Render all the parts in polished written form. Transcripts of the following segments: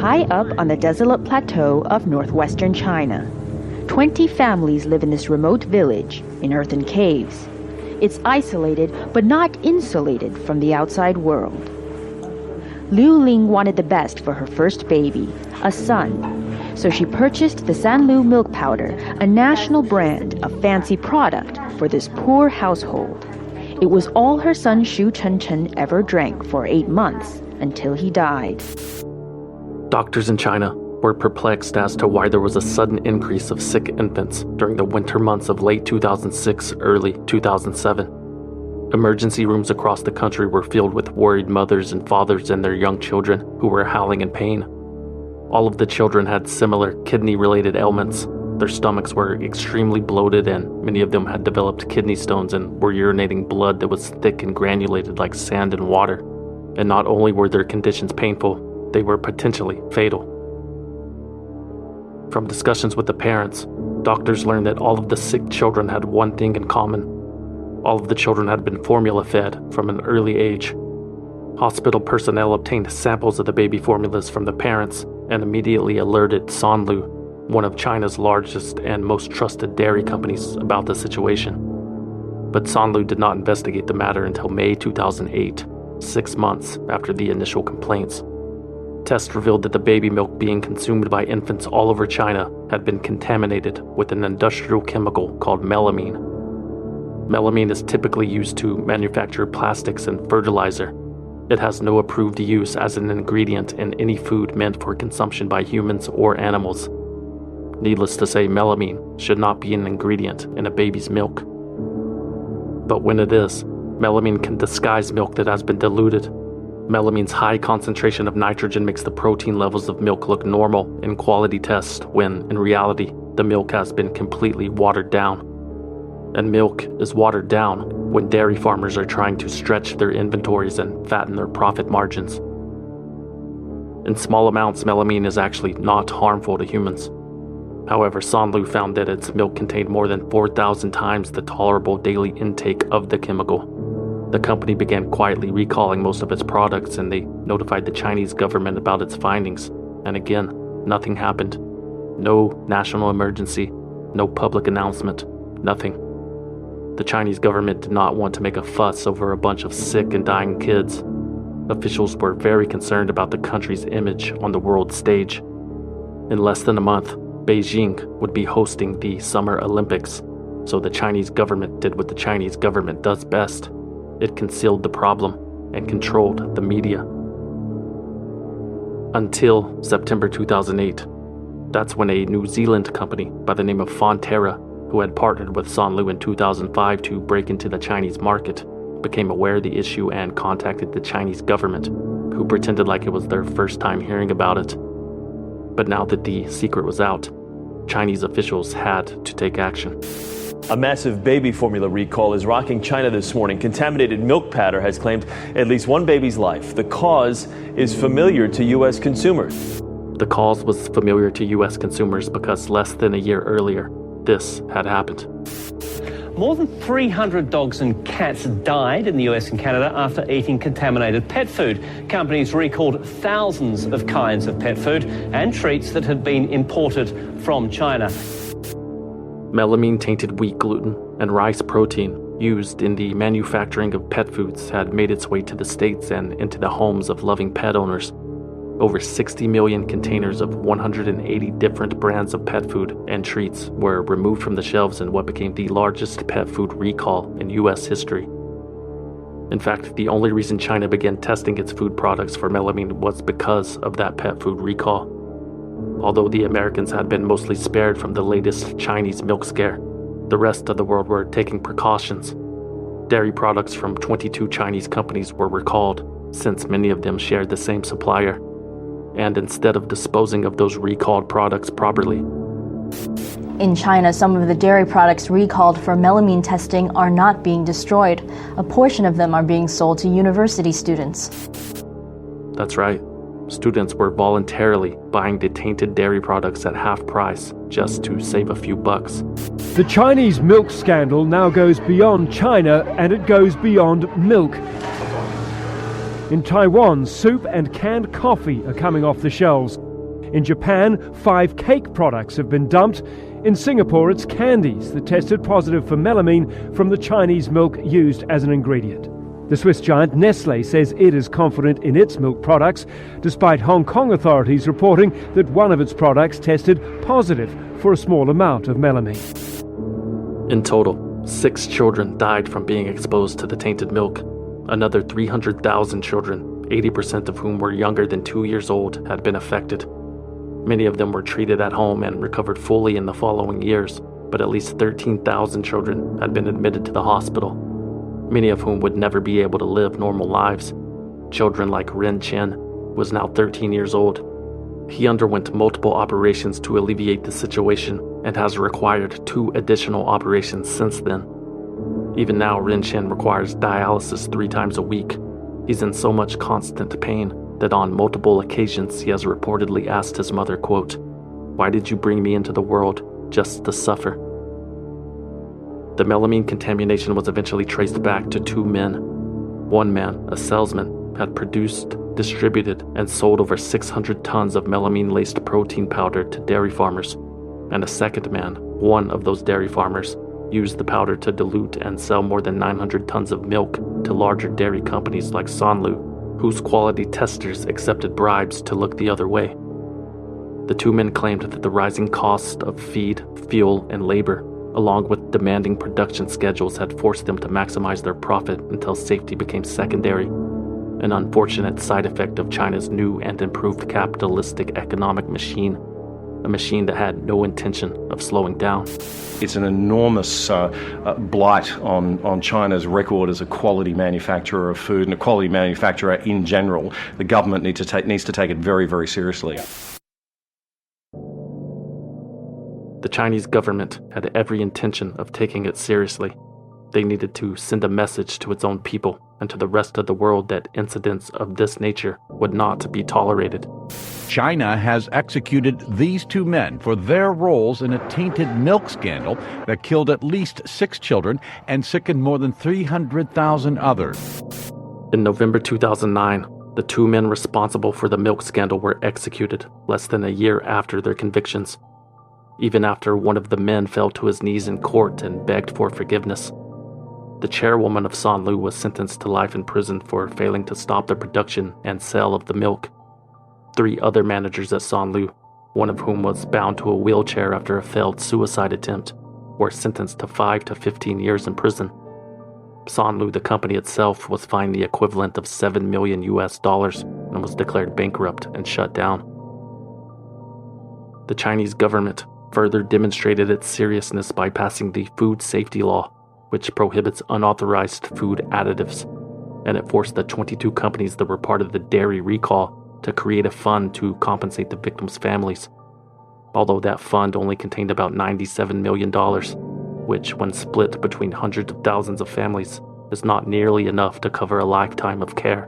high up on the desolate plateau of northwestern China. 20 families live in this remote village in earthen caves. It's isolated but not insulated from the outside world. Liu Ling wanted the best for her first baby, a son, so she purchased the Sanlu milk powder, a national brand of fancy product for this poor household. It was all her son Xu Chenchen ever drank for 8 months until he died. Doctors in China were perplexed as to why there was a sudden increase of sick infants during the winter months of late 2006, early 2007. Emergency rooms across the country were filled with worried mothers and fathers and their young children who were howling in pain. All of the children had similar kidney-related ailments. Their stomachs were extremely bloated, and many of them had developed kidney stones and were urinating blood that was thick and granulated like sand and water. And not only were their conditions painful, they were potentially fatal. From discussions with the parents, doctors learned that all of the sick children had one thing in common. All of the children had been formula-fed from an early age. Hospital personnel obtained samples of the baby formulas from the parents and immediately alerted Sanlu, one of China's largest and most trusted dairy companies, about the situation. But Sanlu did not investigate the matter until May 2008, 6 months after the initial complaints. Tests revealed that the baby milk being consumed by infants all over China had been contaminated with an industrial chemical called melamine. Melamine is typically used to manufacture plastics and fertilizer. It has no approved use as an ingredient in any food meant for consumption by humans or animals. Needless to say, melamine should not be an ingredient in a baby's milk. But when it is, melamine can disguise milk that has been diluted. Melamine's high concentration of nitrogen makes the protein levels of milk look normal in quality tests when, in reality, the milk has been completely watered down. And milk is watered down when dairy farmers are trying to stretch their inventories and fatten their profit margins. In small amounts, melamine is actually not harmful to humans. However, Sanlu found that its milk contained more than 4,000 times the tolerable daily intake of the chemical. The company began quietly recalling most of its products, and they notified the Chinese government about its findings. And again, nothing happened. No national emergency, no public announcement, nothing. The Chinese government did not want to make a fuss over a bunch of sick and dying kids. Officials were very concerned about the country's image on the world stage. In less than a month, Beijing would be hosting the Summer Olympics, so the Chinese government did what the Chinese government does best. It concealed the problem and controlled the media. Until September 2008. That's when a New Zealand company by the name of Fonterra, who had partnered with Sanlu in 2005 to break into the Chinese market, became aware of the issue and contacted the Chinese government, who pretended like it was their first time hearing about it. But now that the secret was out, Chinese officials had to take action. A massive baby formula recall is rocking China this morning. Contaminated milk powder has claimed at least one baby's life. The cause is familiar to U.S. consumers. The cause was familiar to U.S. consumers because less than a year earlier, this had happened. More than 300 dogs and cats died in the US and Canada after eating contaminated pet food. Companies recalled thousands of kinds of pet food and treats that had been imported from China. Melamine-tainted wheat gluten and rice protein used in the manufacturing of pet foods had made its way to the States and into the homes of loving pet owners. Over 60 million containers of 180 different brands of pet food and treats were removed from the shelves in what became the largest pet food recall in U.S. history. In fact, the only reason China began testing its food products for melamine was because of that pet food recall. Although the Americans had been mostly spared from the latest Chinese milk scare, the rest of the world were taking precautions. Dairy products from 22 Chinese companies were recalled, since many of them shared the same supplier. And instead of disposing of those recalled products properly. In China, some of the dairy products recalled for melamine testing are not being destroyed. A portion of them are being sold to university students. That's right. Students were voluntarily buying the tainted dairy products at half price just to save a few bucks. The Chinese milk scandal now goes beyond China, and it goes beyond milk. In Taiwan, soup and canned coffee are coming off the shelves. In Japan, 5 cake products have been dumped. In Singapore, it's candies that tested positive for melamine from the Chinese milk used as an ingredient. The Swiss giant Nestlé says it is confident in its milk products, despite Hong Kong authorities reporting that one of its products tested positive for a small amount of melamine. In total, 6 children died from being exposed to the tainted milk. Another 300,000 children, 80% of whom were younger than 2 years old, had been affected. Many of them were treated at home and recovered fully in the following years, but at least 13,000 children had been admitted to the hospital, many of whom would never be able to live normal lives. Children like Ren Chen, who was now 13 years old. He underwent multiple operations to alleviate the situation and has required 2 additional operations since then. Even now, Ren Chen requires dialysis 3 times a week. He's in so much constant pain that on multiple occasions he has reportedly asked his mother, quote, "Why did you bring me into the world just to suffer?" The melamine contamination was eventually traced back to 2 men. One man, a salesman, had produced, distributed, and sold over 600 tons of melamine-laced protein powder to dairy farmers. And a second man, one of those dairy farmers, used the powder to dilute and sell more than 900 tons of milk to larger dairy companies like Sanlu, whose quality testers accepted bribes to look the other way. The 2 men claimed that the rising cost of feed, fuel, and labor, along with demanding production schedules, had forced them to maximize their profit until safety became secondary, an unfortunate side effect of China's new and improved capitalistic economic machine, a machine that had no intention of slowing down. It's an enormous blight on China's record as a quality manufacturer of food and a quality manufacturer in general. The government needs to take it very, very seriously. The Chinese government had every intention of taking it seriously. They needed to send a message to its own people and to the rest of the world that incidents of this nature would not be tolerated. China has executed these 2 men for their roles in a tainted milk scandal that killed at least 6 children and sickened more than 300,000 others. In November 2009, the 2 men responsible for the milk scandal were executed less than a year after their convictions, even after one of the men fell to his knees in court and begged for forgiveness. The chairwoman of Sanlu was sentenced to life in prison for failing to stop the production and sale of the milk. 3 other managers at Sanlu, one of whom was bound to a wheelchair after a failed suicide attempt, were sentenced to 5 to 15 years in prison. Sanlu, the company itself, was fined the equivalent of $7 million and was declared bankrupt and shut down. The Chinese government further demonstrated its seriousness by passing the Food Safety Law, which prohibits unauthorized food additives, and it forced the 22 companies that were part of the dairy recall to create a fund to compensate the victims' families, although that fund only contained about $97 million, which, when split between hundreds of thousands of families, is not nearly enough to cover a lifetime of care.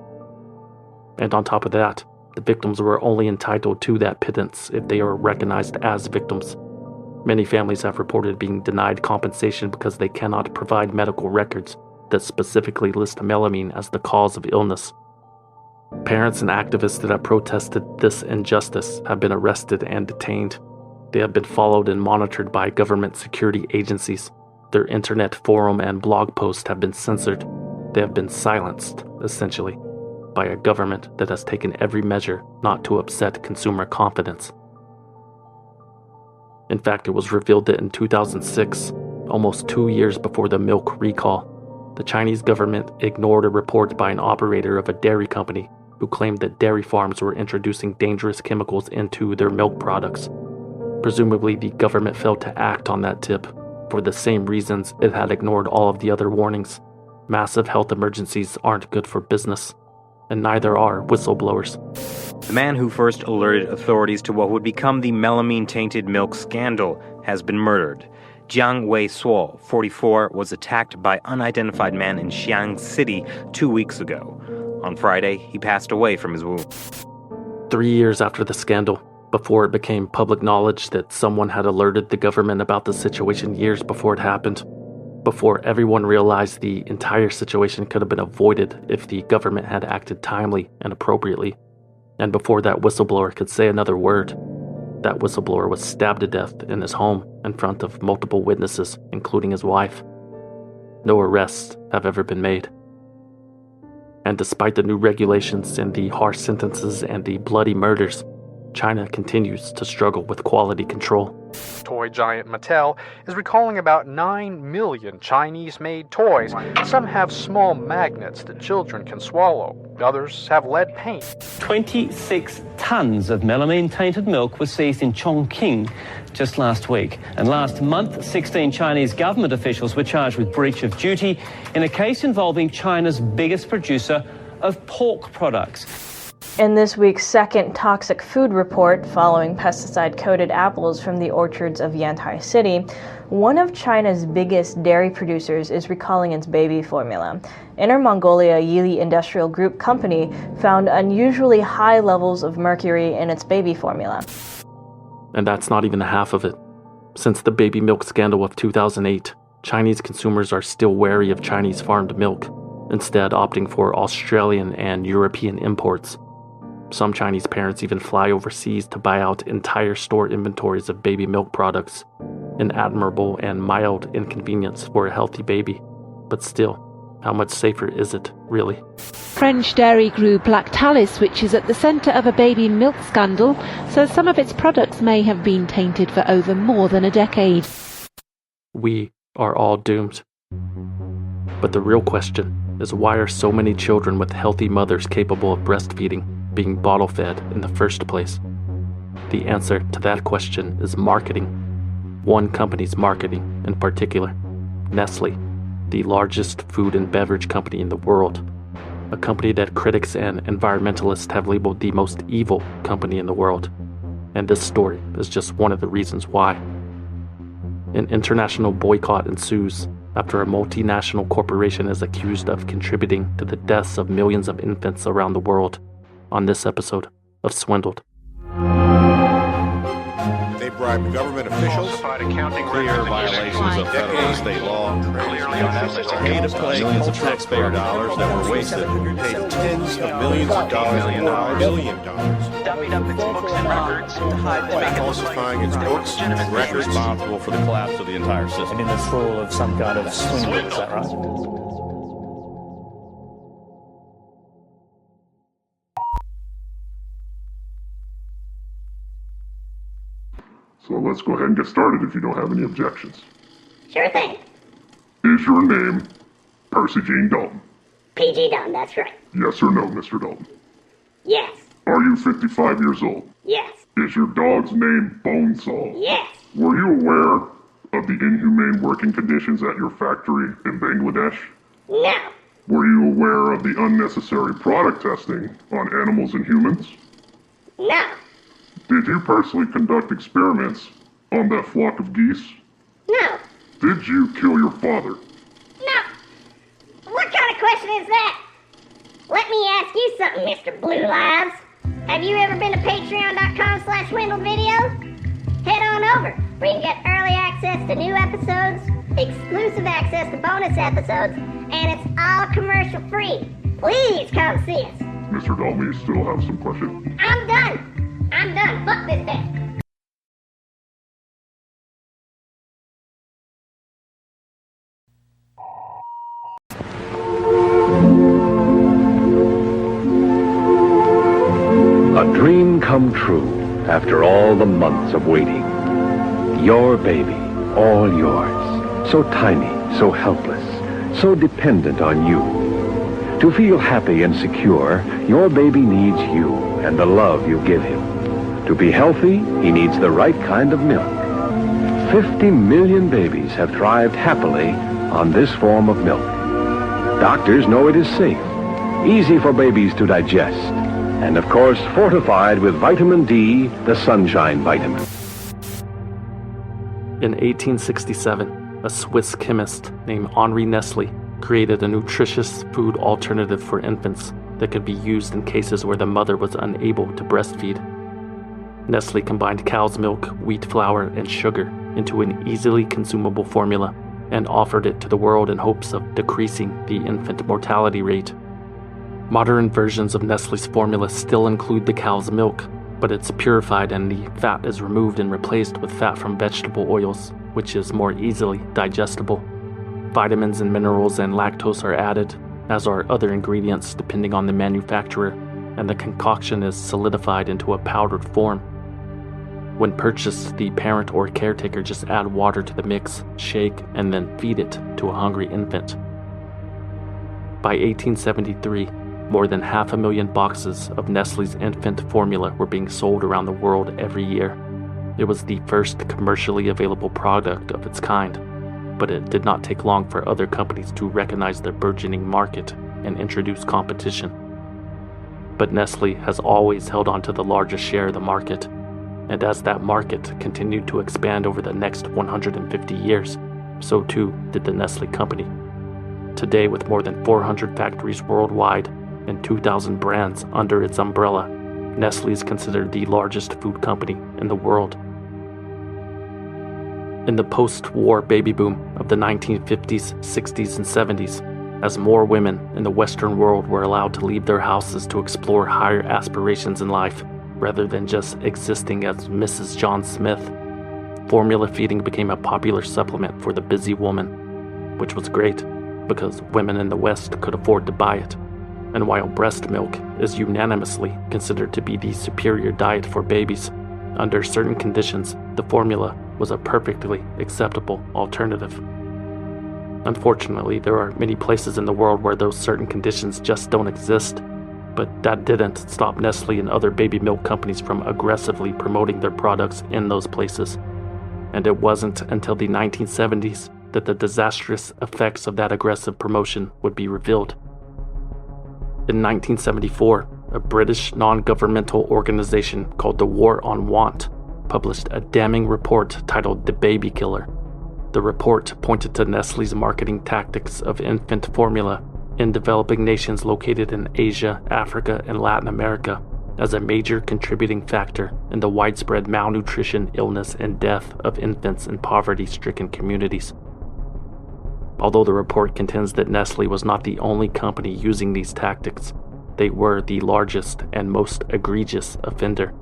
And on top of that, the victims were only entitled to that pittance if they are recognized as victims. Many families have reported being denied compensation because they cannot provide medical records that specifically list melamine as the cause of illness. Parents and activists that have protested this injustice have been arrested and detained. They have been followed and monitored by government security agencies. Their internet forum and blog posts have been censored. They have been silenced, essentially, by a government that has taken every measure not to upset consumer confidence. In fact, it was revealed that in 2006, almost 2 years before the milk recall, the Chinese government ignored a report by an operator of a dairy company who claimed that dairy farms were introducing dangerous chemicals into their milk products. Presumably, the government failed to act on that tip for the same reasons it had ignored all of the other warnings. Massive health emergencies aren't good for business, and neither are whistleblowers. The man who first alerted authorities to what would become the melamine-tainted milk scandal has been murdered. Jiang Wei-suo, 44, was attacked by unidentified man in Xi'an City 2 weeks ago. On Friday, he passed away from his wounds. 3 years after the scandal, before it became public knowledge that someone had alerted the government about the situation years before it happened, before everyone realized the entire situation could have been avoided if the government had acted timely and appropriately, And before that whistleblower could say another word, that whistleblower was stabbed to death in his home in front of multiple witnesses, including his wife. No arrests have ever been made. And despite the new regulations and the harsh sentences and the bloody murders, China continues to struggle with quality control. Toy giant Mattel is recalling about 9 million Chinese-made toys. Some have small magnets that children can swallow. Others have lead paint. 26 tons of melamine-tainted milk were seized in Chongqing just last week. And last month, 16 Chinese government officials were charged with breach of duty in a case involving China's biggest producer of pork products. In this week's second toxic food report, following pesticide-coated apples from the orchards of Yantai City, one of China's biggest dairy producers is recalling its baby formula. Inner Mongolia Yili Industrial Group company found unusually high levels of mercury in its baby formula. And that's not even half of it. Since the baby milk scandal of 2008, Chinese consumers are still wary of Chinese farmed milk, instead opting for Australian and European imports. Some Chinese parents even fly overseas to buy out entire store inventories of baby milk products, an admirable and mild inconvenience for a healthy baby. But still, how much safer is it, really? French dairy group Lactalis, which is at the centre of a baby milk scandal, says some of its products may have been tainted for over more than a decade. We are all doomed. But the real question is, why are so many children with healthy mothers capable of breastfeeding being bottle-fed in the first place? The answer to that question is marketing. One company's marketing in particular, Nestle, the largest food and beverage company in the world, a company that critics and environmentalists have labeled the most evil company in the world. And this story is just one of the reasons why. An international boycott ensues after a multinational corporation is accused of contributing to the deaths of millions of infants around the world. On this episode of Swindled. They bribed government officials, clear violations of federal and state law, pay to play millions of taxpayer dollars that were wasted, paid tens of millions of dollars and $1 billion, dummied up its books and records, falsifying its books and records, responsible for the collapse of the entire system. And in this role of some kind of swindle, is that right? So let's go ahead and get started if you don't have any objections. Sure thing. Is your name Percy Jean Dalton? PG Dalton, that's right. Yes or no, Mr. Dalton? Yes. Are you 55 years old? Yes. Is your dog's name Bonesaw? Yes. Were you aware of the inhumane working conditions at your factory in Bangladesh? No. Were you aware of the unnecessary product testing on animals and humans? No. Did you personally conduct experiments on that flock of geese? No. Did you kill your father? No. What kind of question is that? Let me ask you something, Mr. Blue Lives. Have you ever been to patreon.com/swindledvideos? Head on over where you can get early access to new episodes, exclusive access to bonus episodes, and it's all commercial free. Please come see us. Mr. Dalton, you still have some questions? I'm done. I'm done. Fuck this day. A dream come true after all the months of waiting. Your baby, all yours. So tiny, so helpless, so dependent on you. To feel happy and secure, your baby needs you and the love you give him. To be healthy, he needs the right kind of milk. 50 million babies have thrived happily on this form of milk. Doctors know it is safe, easy for babies to digest, and of course fortified with vitamin D, the sunshine vitamin. In 1867, a Swiss chemist named Henri Nestle created a nutritious food alternative for infants that could be used in cases where the mother was unable to breastfeed. Nestle combined cow's milk, wheat flour, and sugar into an easily consumable formula and offered it to the world in hopes of decreasing the infant mortality rate. Modern versions of Nestle's formula still include the cow's milk, but it's purified and the fat is removed and replaced with fat from vegetable oils, which is more easily digestible. Vitamins and minerals and lactose are added, as are other ingredients depending on the manufacturer, and the concoction is solidified into a powdered form. When purchased, the parent or caretaker just add water to the mix, shake, and then feed it to a hungry infant. By 1873, more than 500,000 boxes of Nestle's infant formula were being sold around the world every year. It was the first commercially available product of its kind, but it did not take long for other companies to recognize their burgeoning market and introduce competition. But Nestle has always held on to the largest share of the market, and as that market continued to expand over the next 150 years, so too did the Nestle company. Today, with more than 400 factories worldwide and 2,000 brands under its umbrella, Nestle is considered the largest food company in the world. In the post-war baby boom of the 1950s, 60s, and 70s, as more women in the Western world were allowed to leave their houses to explore higher aspirations in life, rather than just existing as Mrs. John Smith, formula feeding became a popular supplement for the busy woman, which was great because women in the West could afford to buy it. And while breast milk is unanimously considered to be the superior diet for babies, under certain conditions, the formula was a perfectly acceptable alternative. Unfortunately, there are many places in the world where those certain conditions just don't exist, but that didn't stop Nestle and other baby milk companies from aggressively promoting their products in those places. And it wasn't until the 1970s that the disastrous effects of that aggressive promotion would be revealed. In 1974, a British non-governmental organization called the War on Want published a damning report titled The Baby Killer. The report pointed to Nestle's marketing tactics of infant formula in developing nations located in Asia, Africa, and Latin America as a major contributing factor in the widespread malnutrition, illness, and death of infants in poverty-stricken communities. Although the report contends that Nestle was not the only company using these tactics, they were the largest and most egregious offender.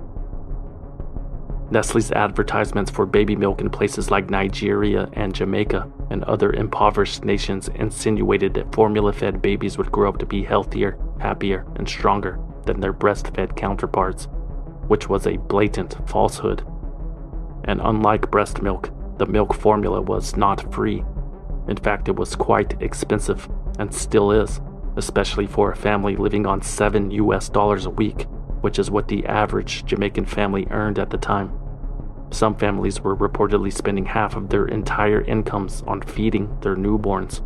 Nestle's advertisements for baby milk in places like Nigeria and Jamaica and other impoverished nations insinuated that formula-fed babies would grow up to be healthier, happier, and stronger than their breastfed counterparts, which was a blatant falsehood. And unlike breast milk, the milk formula was not free. In fact, it was quite expensive, and still is, especially for a family living on $7 a week, which is what the average Jamaican family earned at the time. Some families were reportedly spending half of their entire incomes on feeding their newborns.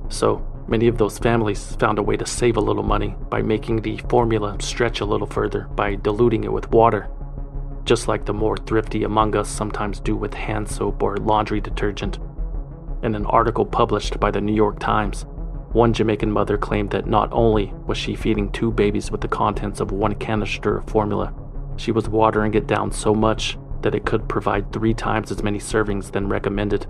So, many of those families found a way to save a little money by making the formula stretch a little further by diluting it with water, just like the more thrifty among us sometimes do with hand soap or laundry detergent. In an article published by the New York Times, one Jamaican mother claimed that not only was she feeding 2 babies with the contents of 1 canister of formula, she was watering it down so much that it could provide 3 times as many servings than recommended.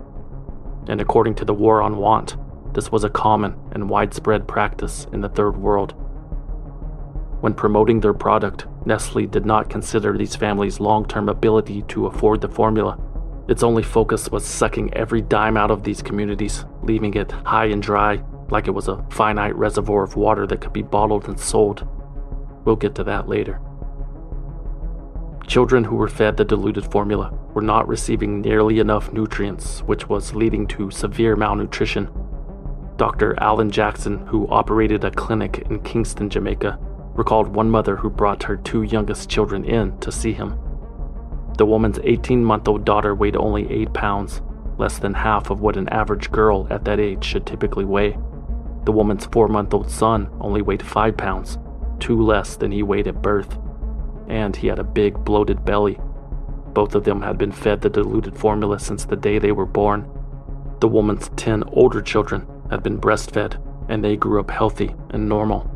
And according to the War on Want, this was a common and widespread practice in the Third World. When promoting their product, Nestle did not consider these families' long-term ability to afford the formula. Its only focus was sucking every dime out of these communities, leaving it high and dry, like it was a finite reservoir of water that could be bottled and sold. We'll get to that later. Children who were fed the diluted formula were not receiving nearly enough nutrients, which was leading to severe malnutrition. Dr. Alan Jackson, who operated a clinic in Kingston, Jamaica, recalled one mother who brought her 2 youngest children in to see him. The woman's 18-month-old daughter weighed only 8 pounds, less than half of what an average girl at that age should typically weigh. The woman's 4-month-old son only weighed 5 pounds, 2 less than he weighed at birth, and he had a big bloated belly. Both of them had been fed the diluted formula since the day they were born. The woman's 10 older children had been breastfed, and they grew up healthy and normal.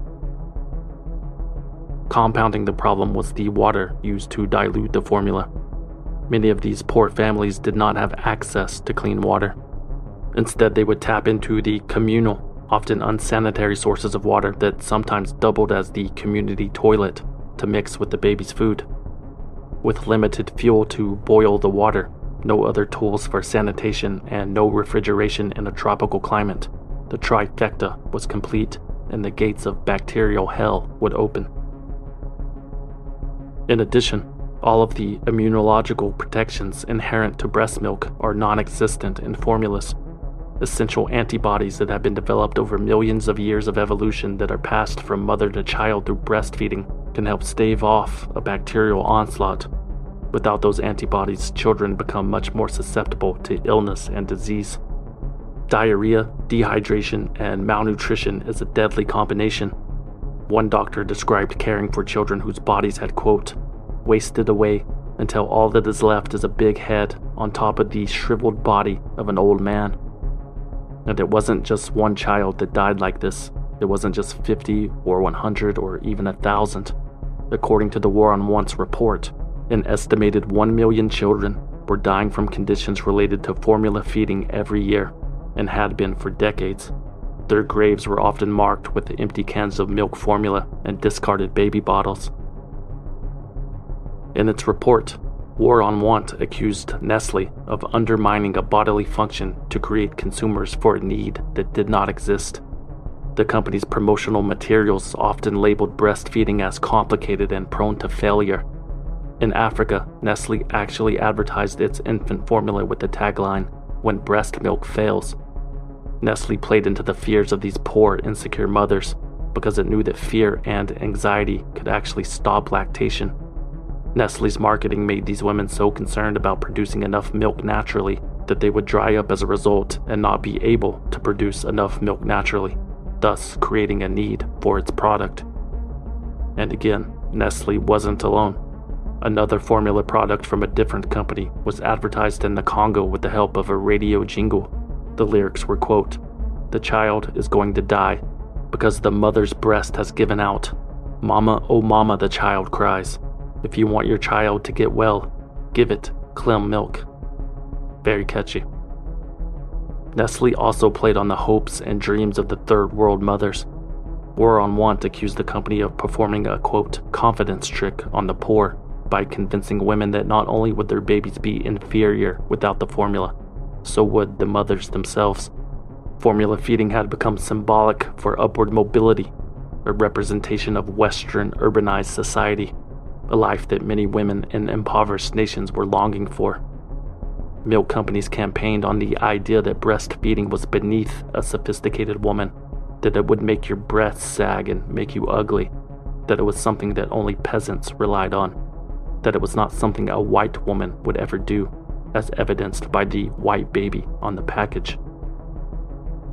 Compounding the problem was the water used to dilute the formula. Many of these poor families did not have access to clean water. Instead, they would tap into the communal, often unsanitary sources of water that sometimes doubled as the community toilet to mix with the baby's food. With limited fuel to boil the water, no other tools for sanitation, and no refrigeration in a tropical climate, the trifecta was complete and the gates of bacterial hell would open. In addition, all of the immunological protections inherent to breast milk are non-existent in formulas. Essential antibodies that have been developed over millions of years of evolution that are passed from mother to child through breastfeeding can help stave off a bacterial onslaught. Without those antibodies, children become much more susceptible to illness and disease. Diarrhea, dehydration, and malnutrition is a deadly combination. One doctor described caring for children whose bodies had, quote, wasted away until all that is left is a big head on top of the shriveled body of an old man. And it wasn't just one child that died like this. It wasn't just 50 or 100 or even 1,000. According to the War on Want's report, an estimated 1 million children were dying from conditions related to formula feeding every year, and had been for decades. Their graves were often marked with empty cans of milk formula and discarded baby bottles. In its report, War on Want accused Nestle of undermining a bodily function to create consumers for a need that did not exist. The company's promotional materials often labeled breastfeeding as complicated and prone to failure. In Africa, Nestle actually advertised its infant formula with the tagline, "When breast milk fails." Nestle played into the fears of these poor, insecure mothers because it knew that fear and anxiety could actually stop lactation. Nestle's marketing made these women so concerned about producing enough milk naturally that they would dry up as a result and not be able to produce enough milk naturally, thus creating a need for its product. And again, Nestle wasn't alone. Another formula product from a different company was advertised in the Congo with the help of a radio jingle. The lyrics were, quote, "The child is going to die because the mother's breast has given out. Mama, oh mama," the child cries. "If you want your child to get well, give it Clem milk." Very catchy. Nestle also played on the hopes and dreams of the third world mothers. War on Want accused the company of performing a, quote, confidence trick on the poor by convincing women that not only would their babies be inferior without the formula, so would the mothers themselves. Formula feeding had become symbolic for upward mobility, a representation of Western urbanized society, a life that many women in impoverished nations were longing for. Milk companies campaigned on the idea that breastfeeding was beneath a sophisticated woman, that it would make your breasts sag and make you ugly, that it was something that only peasants relied on, that it was not something a white woman would ever do, as evidenced by the white baby on the package.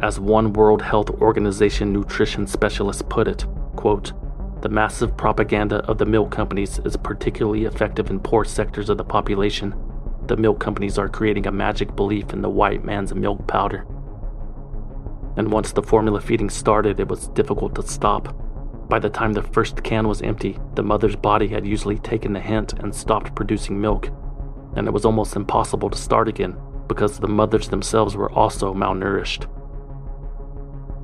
As one World Health Organization nutrition specialist put it, quote, "The massive propaganda of the milk companies is particularly effective in poor sectors of the population. The milk companies are creating a magic belief in the white man's milk powder." And once the formula feeding started, it was difficult to stop. By the time the first can was empty, the mother's body had usually taken the hint and stopped producing milk, and it was almost impossible to start again because the mothers themselves were also malnourished.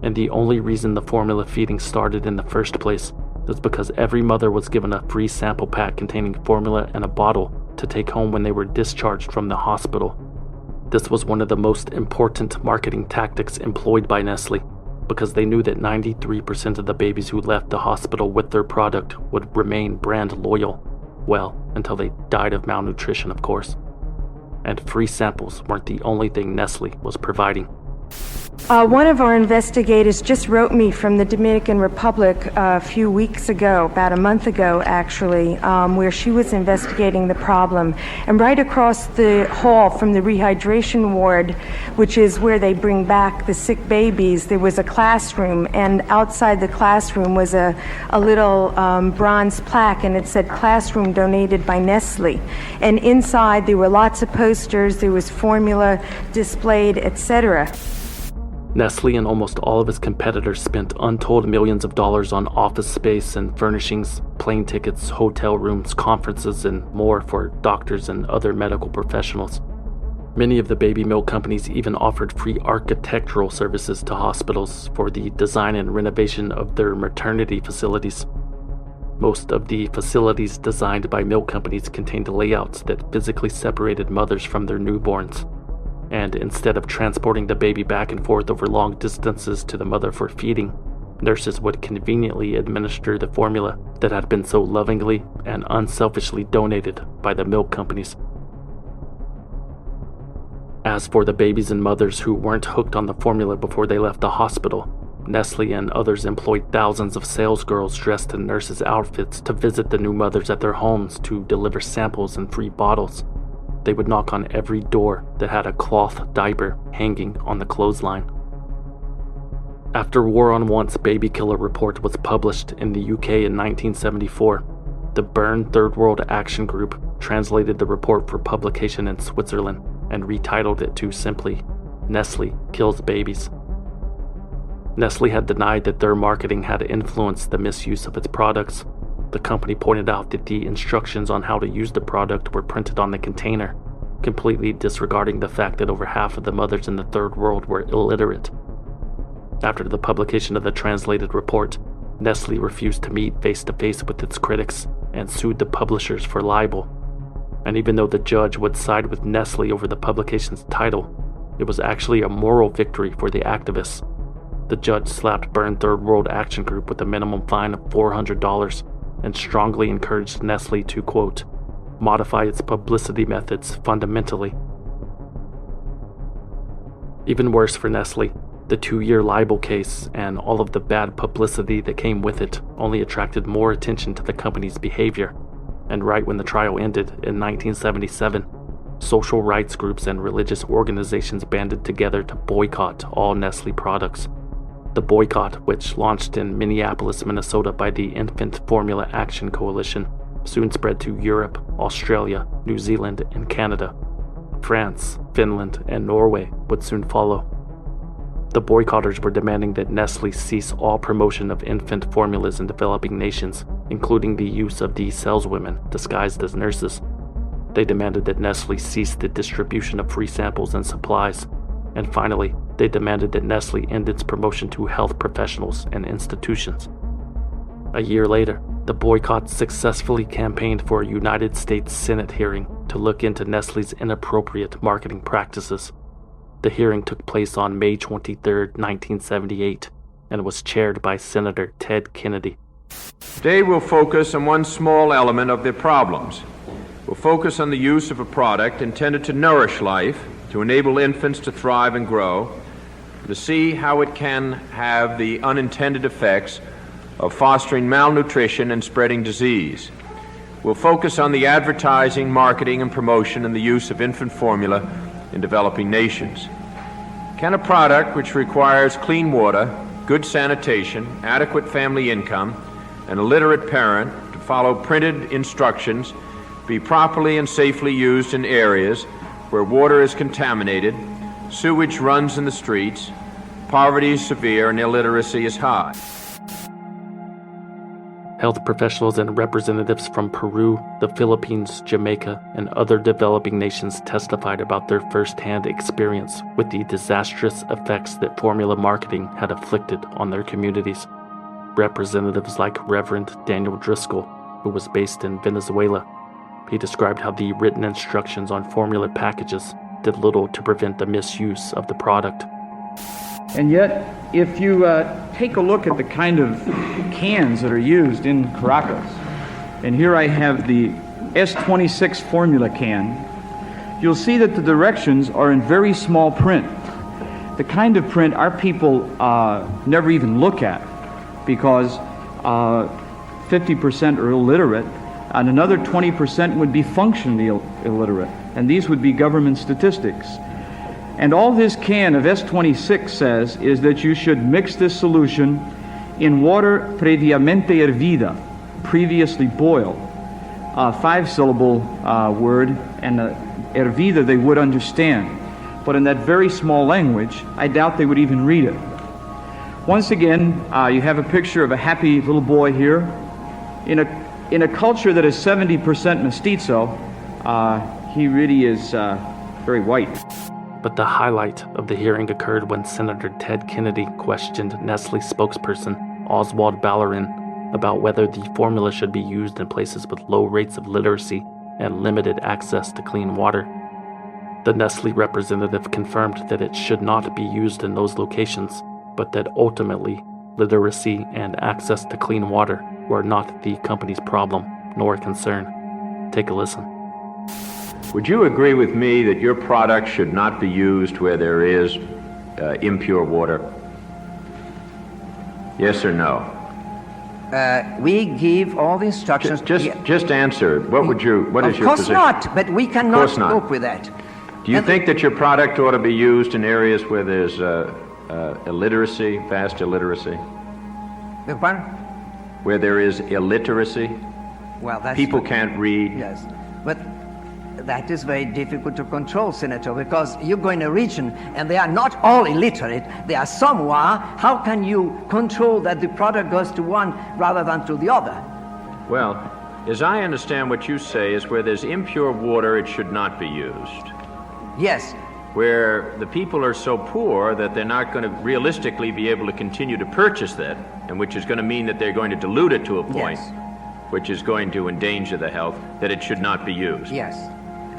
And the only reason the formula feeding started in the first place is because every mother was given a free sample pack containing formula and a bottle to take home when they were discharged from the hospital. This was one of the most important marketing tactics employed by Nestle, because they knew that 93% of the babies who left the hospital with their product would remain brand loyal, well, until they died of malnutrition, of course. And free samples weren't the only thing Nestle was providing. One of our investigators just wrote me from the Dominican Republic a few weeks ago, about a month ago actually, where she was investigating the problem. And right across the hall from the rehydration ward, which is where they bring back the sick babies, there was a classroom, and outside the classroom was a little bronze plaque, and it said "Classroom donated by Nestle." And inside there were lots of posters, there was formula displayed, etc. Nestle and almost all of its competitors spent untold millions of dollars on office space and furnishings, plane tickets, hotel rooms, conferences, and more for doctors and other medical professionals. Many of the baby milk companies even offered free architectural services to hospitals for the design and renovation of their maternity facilities. Most of the facilities designed by milk companies contained layouts that physically separated mothers from their newborns. And instead of transporting the baby back and forth over long distances to the mother for feeding, nurses would conveniently administer the formula that had been so lovingly and unselfishly donated by the milk companies. As for the babies and mothers who weren't hooked on the formula before they left the hospital, Nestle and others employed thousands of salesgirls dressed in nurses' outfits to visit the new mothers at their homes to deliver samples and free bottles. They would knock on every door that had a cloth diaper hanging on the clothesline. After War on Want's baby killer report was published in the UK in 1974, the Burn Third World Action Group translated the report for publication in Switzerland and retitled it to simply, Nestle Kills Babies. Nestle had denied that their marketing had influenced the misuse of its products. The company pointed out that the instructions on how to use the product were printed on the container, completely disregarding the fact that over half of the mothers in the Third World were illiterate. After the publication of the translated report, Nestle refused to meet face-to-face with its critics and sued the publishers for libel. And even though the judge would side with Nestle over the publication's title, it was actually a moral victory for the activists. The judge slapped Burn Third World Action Group with a minimum fine of $400 and strongly encouraged Nestle to, quote, modify its publicity methods fundamentally. Even worse for Nestle, the 2-year libel case and all of the bad publicity that came with it only attracted more attention to the company's behavior. And right when the trial ended in 1977, social rights groups and religious organizations banded together to boycott all Nestle products. The boycott, which launched in Minneapolis, Minnesota by the Infant Formula Action Coalition, soon spread to Europe, Australia, New Zealand, and Canada. France, Finland, and Norway would soon follow. The boycotters were demanding that Nestle cease all promotion of infant formulas in developing nations, including the use of these saleswomen disguised as nurses. They demanded that Nestle cease the distribution of free samples and supplies. And finally, they demanded that Nestle end its promotion to health professionals and institutions. A year later, the boycott successfully campaigned for a United States Senate hearing to look into Nestle's inappropriate marketing practices. The hearing took place on May 23, 1978, and was chaired by Senator Ted Kennedy. Today we'll focus on one small element of the problems. We'll focus on the use of a product intended to nourish life, to enable infants to thrive and grow, to see how it can have the unintended effects of fostering malnutrition and spreading disease. We'll focus on the advertising, marketing, and promotion and the use of infant formula in developing nations. Can a product which requires clean water, good sanitation, adequate family income, and a literate parent to follow printed instructions be properly and safely used in areas where water is contaminated, sewage runs in the streets, poverty is severe, and illiteracy is high? Health professionals and representatives from Peru, the Philippines, Jamaica, and other developing nations testified about their first-hand experience with the disastrous effects that formula marketing had afflicted on their communities. Representatives like Reverend Daniel Driscoll, who was based in Venezuela, he described how the written instructions on formula packages did little to prevent the misuse of the product. And yet, if you take a look at the kind of cans that are used in Caracas, and here I have the S26 formula can, you'll see that the directions are in very small print. The kind of print our people never even look at, because 50% are illiterate, and another 20% would be functionally illiterate, and these would be government statistics. And all this can of S26 says is that you should mix this solution in water previamente hervida, previously boiled. A 5-syllable word, and hervida they would understand. But in that very small language, I doubt they would even read it. Once again, you have a picture of a happy little boy here. In a culture that is 70% mestizo, he really is very white. But the highlight of the hearing occurred when Senator Ted Kennedy questioned Nestle spokesperson Oswald Ballerin about whether the formula should be used in places with low rates of literacy and limited access to clean water. The Nestle representative confirmed that it should not be used in those locations, but that ultimately, literacy and access to clean water were not the company's problem nor concern. Take a listen. Would you agree with me that your product should not be used where there is impure water? Yes or no? We give all the instructions. Just answer. What is your position? Of course not, but we cannot cope with that. Do you think that your product ought to be used in areas where there's illiteracy, vast illiteracy? Where there is illiteracy? Well, that's people can't read. Yes, but that is very difficult to control, Senator, because you go in a region and they are not all illiterate. There are some who are. How can you control that the product goes to one rather than to the other? Well, as I understand what you say is where there's impure water, it should not be used. Yes. Where the people are so poor that they're not going to realistically be able to continue to purchase that, and which is going to mean that they're going to dilute it to a point, which is going to endanger the health, that it should not be used. Yes.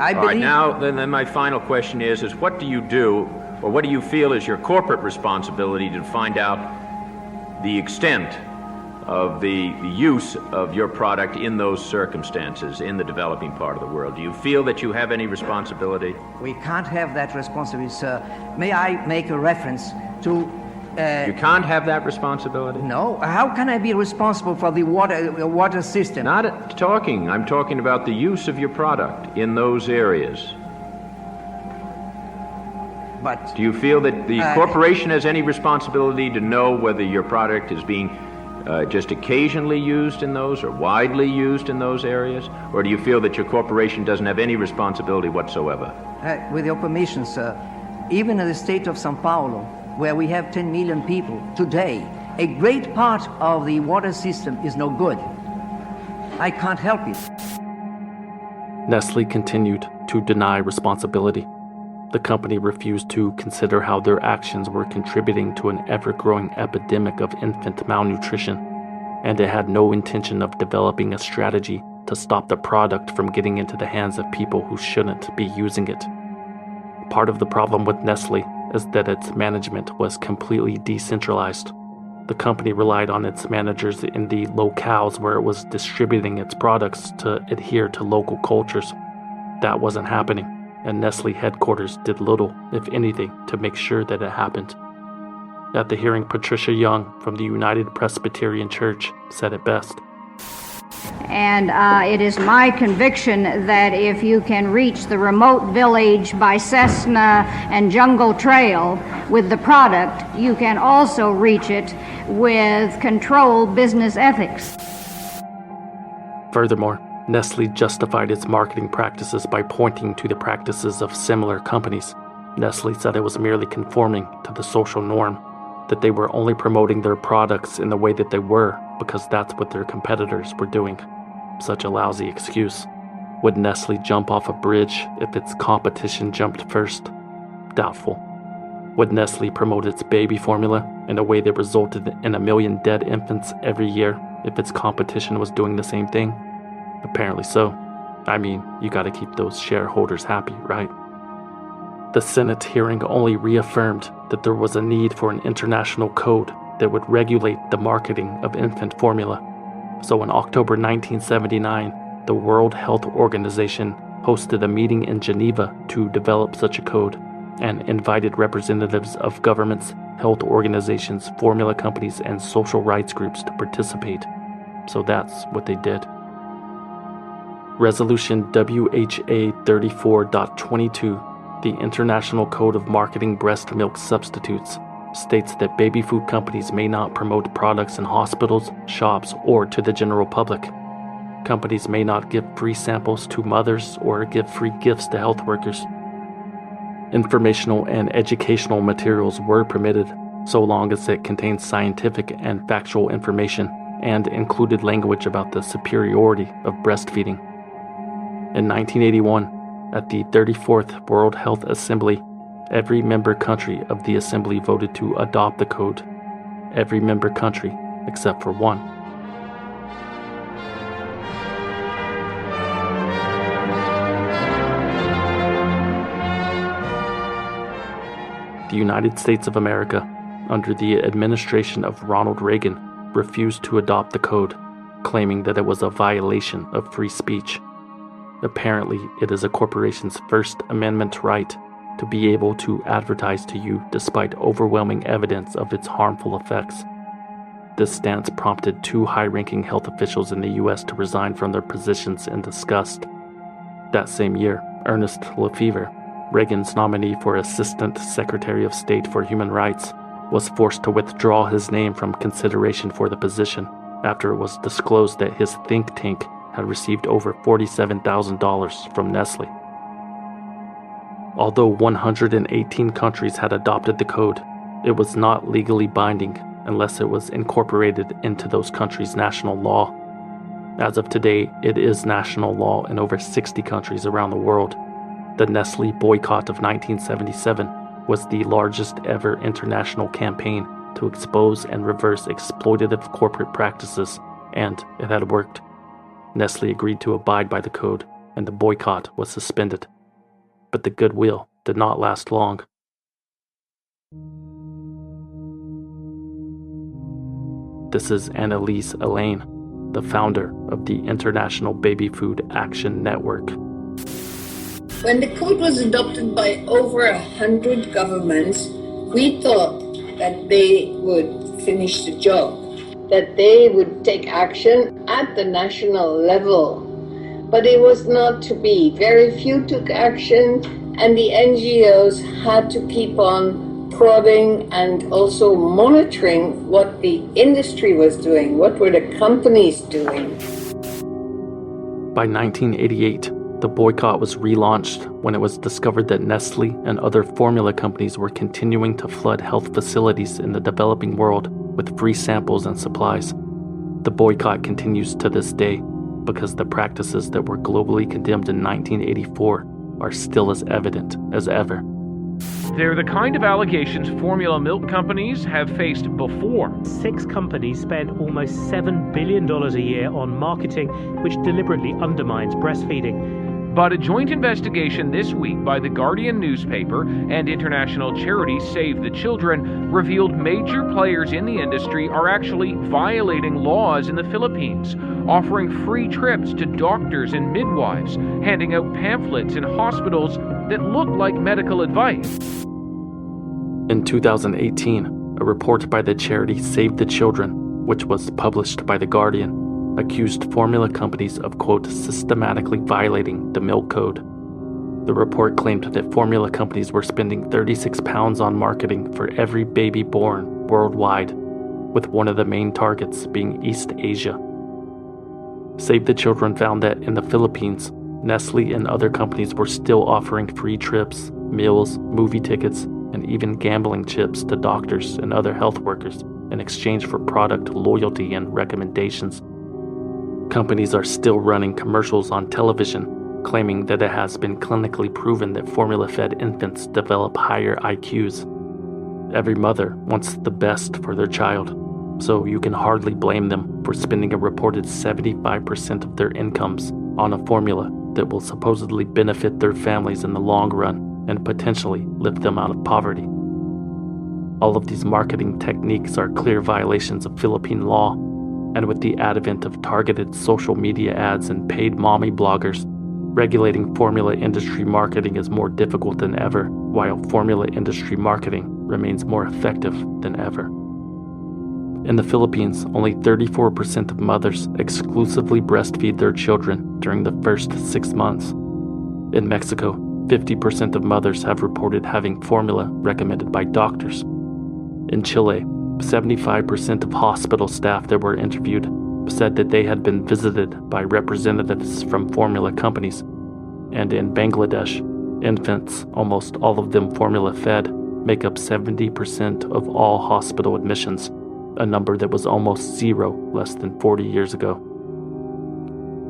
All right, now, then my final question is what do you do, or what do you feel is your corporate responsibility to find out the extent of the use of your product in those circumstances in the developing part of the world? Do you feel that you have any responsibility? We can't have that responsibility, sir. May I make a reference to... you can't have that responsibility? No. How can I be responsible for the water system? Not talking. I'm talking about the use of your product in those areas. But... Do you feel that the corporation has any responsibility to know whether your product is being just occasionally used in those or widely used in those areas? Or do you feel that your corporation doesn't have any responsibility whatsoever? With your permission, sir, even in the state of São Paulo, where we have 10 million people today, a great part of the water system is no good. I can't help it. Nestle continued to deny responsibility. The company refused to consider how their actions were contributing to an ever-growing epidemic of infant malnutrition, and it had no intention of developing a strategy to stop the product from getting into the hands of people who shouldn't be using it. Part of the problem with Nestle is that its management was completely decentralized. The company relied on its managers in the locales where it was distributing its products to adhere to local cultures. That wasn't happening, and Nestle headquarters did little, if anything, to make sure that it happened. At the hearing, Patricia Young from the United Presbyterian Church said it best. And it is my conviction that if you can reach the remote village by Cessna and Jungle Trail with the product, you can also reach it with controlled business ethics. Furthermore, Nestle justified its marketing practices by pointing to the practices of similar companies. Nestle said it was merely conforming to the social norm, that they were only promoting their products in the way that they were because that's what their competitors were doing. Such a lousy excuse. Would Nestle jump off a bridge if its competition jumped first? Doubtful. Would Nestle promote its baby formula in a way that resulted in 1 million dead infants every year if its competition was doing the same thing? Apparently so. I mean, you gotta keep those shareholders happy, right? The Senate hearing only reaffirmed that there was a need for an international code that would regulate the marketing of infant formula. So in October 1979, the World Health Organization hosted a meeting in Geneva to develop such a code and invited representatives of governments, health organizations, formula companies, and social rights groups to participate. So that's what they did. Resolution WHA 34.22, the International Code of Marketing Breast Milk Substitutes, states that baby food companies may not promote products in hospitals, shops, or to the general public. Companies may not give free samples to mothers or give free gifts to health workers. Informational and educational materials were permitted so long as it contained scientific and factual information and included language about the superiority of breastfeeding. In 1981, At the 34th World Health Assembly, every member country of the Assembly voted to adopt the code. Every member country except for one. The United States of America, under the administration of Ronald Reagan, refused to adopt the code, claiming that it was a violation of free speech. Apparently, it is a corporation's First Amendment right to be able to advertise to you despite overwhelming evidence of its harmful effects. This stance prompted 2 high-ranking health officials in the U.S. to resign from their positions in disgust. That same year, Ernest Lefevre, Reagan's nominee for Assistant Secretary of State for Human Rights, was forced to withdraw his name from consideration for the position after it was disclosed that his think tank had received over $47,000 from Nestle. Although 118 countries had adopted the code, it was not legally binding unless it was incorporated into those countries' national law. As of today, it is national law in over 60 countries around the world. The Nestle boycott of 1977 was the largest ever international campaign to expose and reverse exploitative corporate practices, and it had worked. Nestle agreed to abide by the code, and the boycott was suspended. But the goodwill did not last long. This is Annalise Elaine, the founder of the International Baby Food Action Network. When the code was adopted by over 100 governments, we thought that they would finish the job, that they would take action at the national level. But it was not to be. Very few took action, and the NGOs had to keep on prodding and also monitoring what the industry was doing, what were the companies doing. By 1988, the boycott was relaunched when it was discovered that Nestle and other formula companies were continuing to flood health facilities in the developing world with free samples and supplies. The boycott continues to this day because the practices that were globally condemned in 1984 are still as evident as ever. They're the kind of allegations formula milk companies have faced before. 6 companies spend almost $7 billion a year on marketing, which deliberately undermines breastfeeding. But a joint investigation this week by The Guardian newspaper and international charity Save the Children revealed major players in the industry are actually violating laws in the Philippines, offering free trips to doctors and midwives, handing out pamphlets in hospitals that look like medical advice. In 2018, a report by the charity Save the Children, which was published by The Guardian, accused formula companies of, quote, systematically violating the milk code. The report claimed that formula companies were spending £36 on marketing for every baby born worldwide, with one of the main targets being East Asia. Save the Children found that in the Philippines, Nestle and other companies were still offering free trips, meals, movie tickets, and even gambling chips to doctors and other health workers in exchange for product loyalty and recommendations. Companies are still running commercials on television, claiming that it has been clinically proven that formula-fed infants develop higher IQs. Every mother wants the best for their child, so you can hardly blame them for spending a reported 75% of their incomes on a formula that will supposedly benefit their families in the long run and potentially lift them out of poverty. All of these marketing techniques are clear violations of Philippine law, and with the advent of targeted social media ads and paid mommy bloggers, regulating formula industry marketing is more difficult than ever, while formula industry marketing remains more effective than ever. In the Philippines, only 34% of mothers exclusively breastfeed their children during the first 6 months. In Mexico, 50% of mothers have reported having formula recommended by doctors. In Chile, 75% of hospital staff that were interviewed said that they had been visited by representatives from formula companies. And in Bangladesh, infants, almost all of them formula-fed, make up 70% of all hospital admissions, a number that was almost zero less than 40 years ago.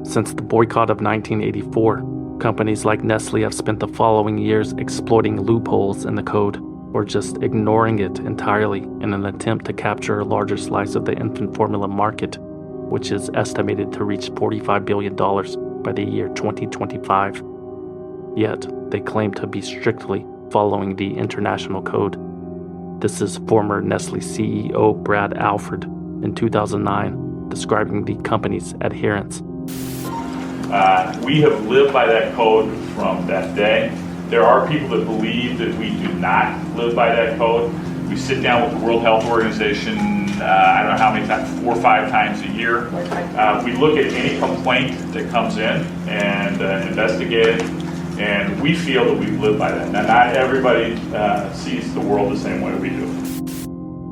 Since the boycott of 1984, Companies like Nestle have spent the following years exploiting loopholes in the code, or just ignoring it entirely in an attempt to capture a larger slice of the infant formula market, which is estimated to reach $45 billion by the year 2025. Yet, they claim to be strictly following the international code. This is former Nestle CEO Brad Alford in 2009 describing the company's adherence. We have lived by that code from that day. There are people that believe that we do not live by that code. We sit down with the World Health Organization, I don't know how many times, 4 or 5 times a year. We look at any complaint that comes in and investigate it, and we feel that we've lived by that. Now, not everybody sees the world the same way we do.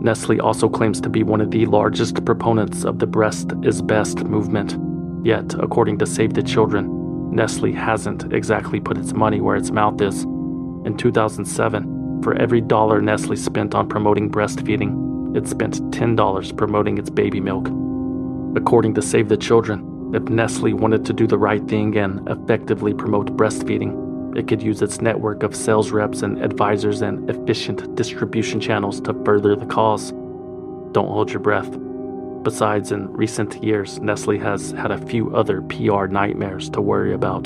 Nestle also claims to be one of the largest proponents of the breast is best movement. Yet, according to Save the Children, Nestle hasn't exactly put its money where its mouth is. In 2007, for every $1 Nestle spent on promoting breastfeeding, it spent $10 promoting its baby milk. According to Save the Children, if Nestle wanted to do the right thing and effectively promote breastfeeding, it could use its network of sales reps and advisors and efficient distribution channels to further the cause. Don't hold your breath. Besides, in recent years, Nestle has had a few other PR nightmares to worry about.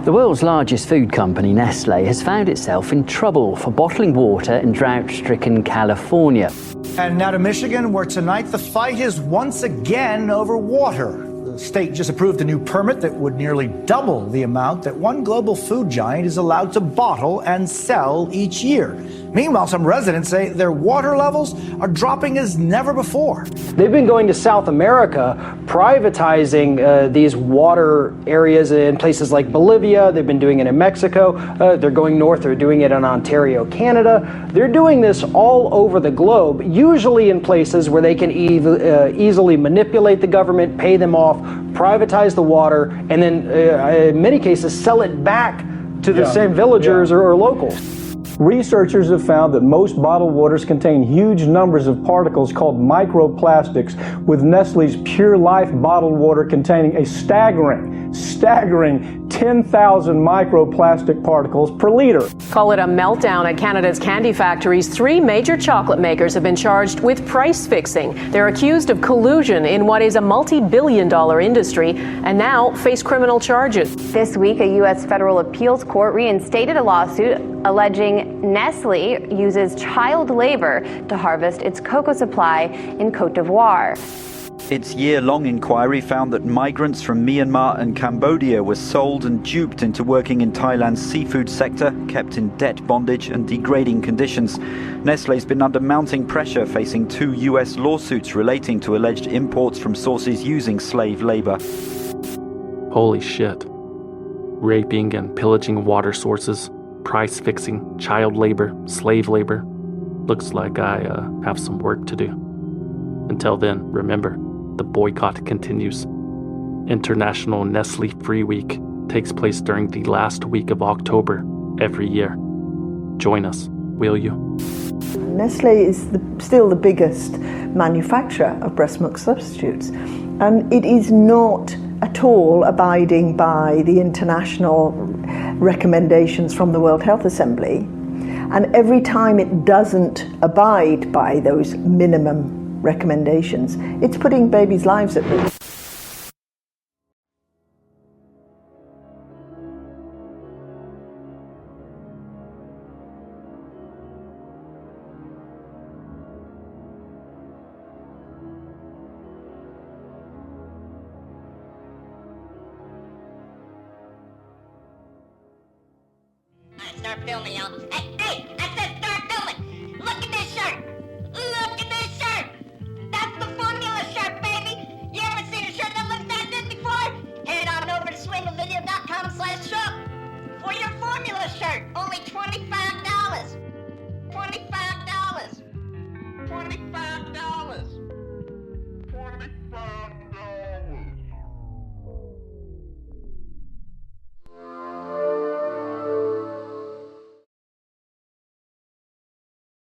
The world's largest food company, Nestle, has found itself in trouble for bottling water in drought-stricken California. And now to Michigan, where tonight the fight is once again over water. The state just approved a new permit that would nearly double the amount that one global food giant is allowed to bottle and sell each year. Meanwhile, some residents say their water levels are dropping as never before. They've been going to South America, privatizing these water areas in places like Bolivia. They've been doing it in Mexico. They're going north. They're doing it in Ontario, Canada. They're doing this all over the globe, usually in places where they can easily manipulate the government, pay them off, privatize the water, and then in many cases sell it back to the same villagers or locals. Researchers have found that most bottled waters contain huge numbers of particles called microplastics, with Nestle's Pure Life bottled water containing a staggering 10,000 microplastic particles per liter. Call it a meltdown at Canada's candy factories. 3 major chocolate makers have been charged with price fixing. They're accused of collusion in what is a multi-billion-dollar industry and now face criminal charges. This week, a U.S. federal appeals court reinstated a lawsuit alleging Nestle uses child labor to harvest its cocoa supply in Côte d'Ivoire. Its year-long inquiry found that migrants from Myanmar and Cambodia were sold and duped into working in Thailand's seafood sector, kept in debt bondage and degrading conditions. Nestle's been under mounting pressure, facing 2 U.S. lawsuits relating to alleged imports from sources using slave labor. Holy shit. Raping and pillaging water sources, price fixing, child labor, slave labor. Looks like I have some work to do. Until then, remember, the boycott continues. International Nestle Free Week takes place during the last week of October every year. Join us, will you? Nestle is still the biggest manufacturer of breast milk substitutes, and it is not at all abiding by the international recommendations from the World Health Assembly. And every time it doesn't abide by those minimum recommendations, it's putting babies' lives at risk. Start filming, y'all. Hey, I said start filming. Look at this shirt. Look at this shirt. That's the formula shirt, baby. You ever seen a shirt that looks like this before? Head on over to swinglevideo.com/shop for your formula shirt. Only $25.